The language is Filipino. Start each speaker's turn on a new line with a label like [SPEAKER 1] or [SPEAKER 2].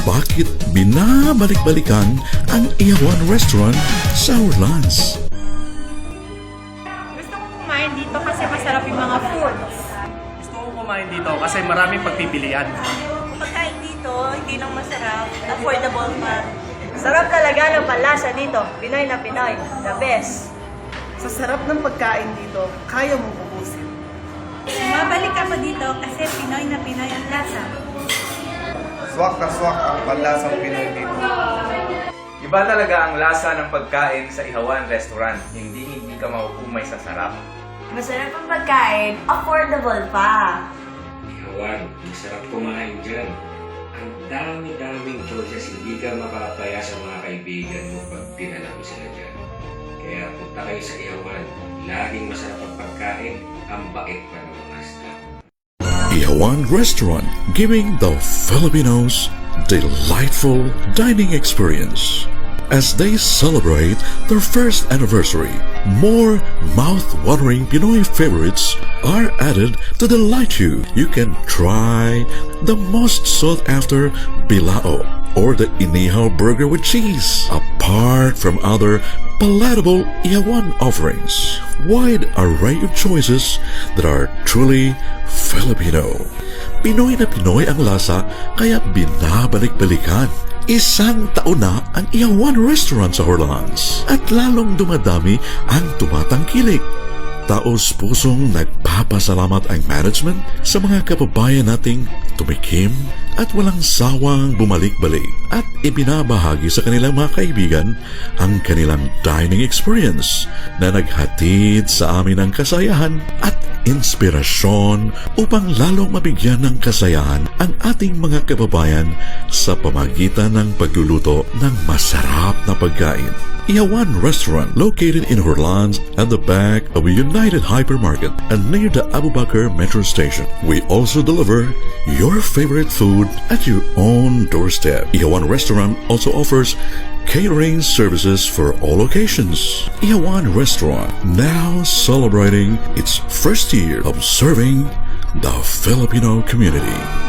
[SPEAKER 1] bakit binabalik-balikan ang Ihawan Restaurant sa Orleans.
[SPEAKER 2] Gusto ko kumain dito kasi masarap yung mga foods.
[SPEAKER 3] Gusto ko kumain dito kasi maraming pagpipilian.
[SPEAKER 2] Pagkain dito, hindi lang masarap, affordable pa. Sarap talaga ng panlasa dito. Pinoy na Pinoy. The best.
[SPEAKER 4] Sa sarap ng pagkain dito, kaya mong ubusin.
[SPEAKER 2] Mabalik ako dito kasi Pinoy na Pinoy ang lasa.
[SPEAKER 5] Swak na swak ang panlasang Pinoy dito.
[SPEAKER 6] Iba talaga ang lasa ng pagkain sa Ihawan Restaurant. Hindi ka mauumay sa sarap.
[SPEAKER 2] Masarap ang pagkain, affordable pa.
[SPEAKER 7] Ihawan, masarap kumain dyan. Ang dami-daming choices, hindi ka mapapaya sa mga kaibigan mo pag dinala mo sila dyan. Kaya punta kayo sa Ihawan. Laging masarap ang pagkain, ang bait pa ng mga staff.
[SPEAKER 1] Ihawan Restaurant, giving the Filipinos delightful dining experience. As they celebrate their first anniversary, more mouth-watering Pinoy favorites are added to delight you. You can try the most sought-after bilao or the inihaw burger with cheese, apart from other palatable Ihawan offerings. Wide array of choices that are truly Filipino. Pinoy na Pinoy ang lasa, kaya binabalik-balikan. Isang taon na ang Ihawan Restaurant sa Orleans at lalong dumadami ang tumatangkilik. Taos-pusong nagpapasalamat ang management sa mga kababayan nating tumikim at walang sawang bumalik-balik at ibinabahagi sa kanilang mga kaibigan ang kanilang dining experience na naghatid sa amin ng kasayahan at inspirasyon upang lalong mabigyan ng kasayahan ang ating mga kababayan sa pamagitan ng pagluluto ng masarap na pagkain. Ihawan Restaurant, located in Orleans at the back of a United Hypermarket and near the Abu Bakr Metro Station. We also deliver your favorite food at your own doorstep. Ihawan Restaurant also offers catering services for all occasions. Ihawan Restaurant, now celebrating its first year of serving the Filipino community.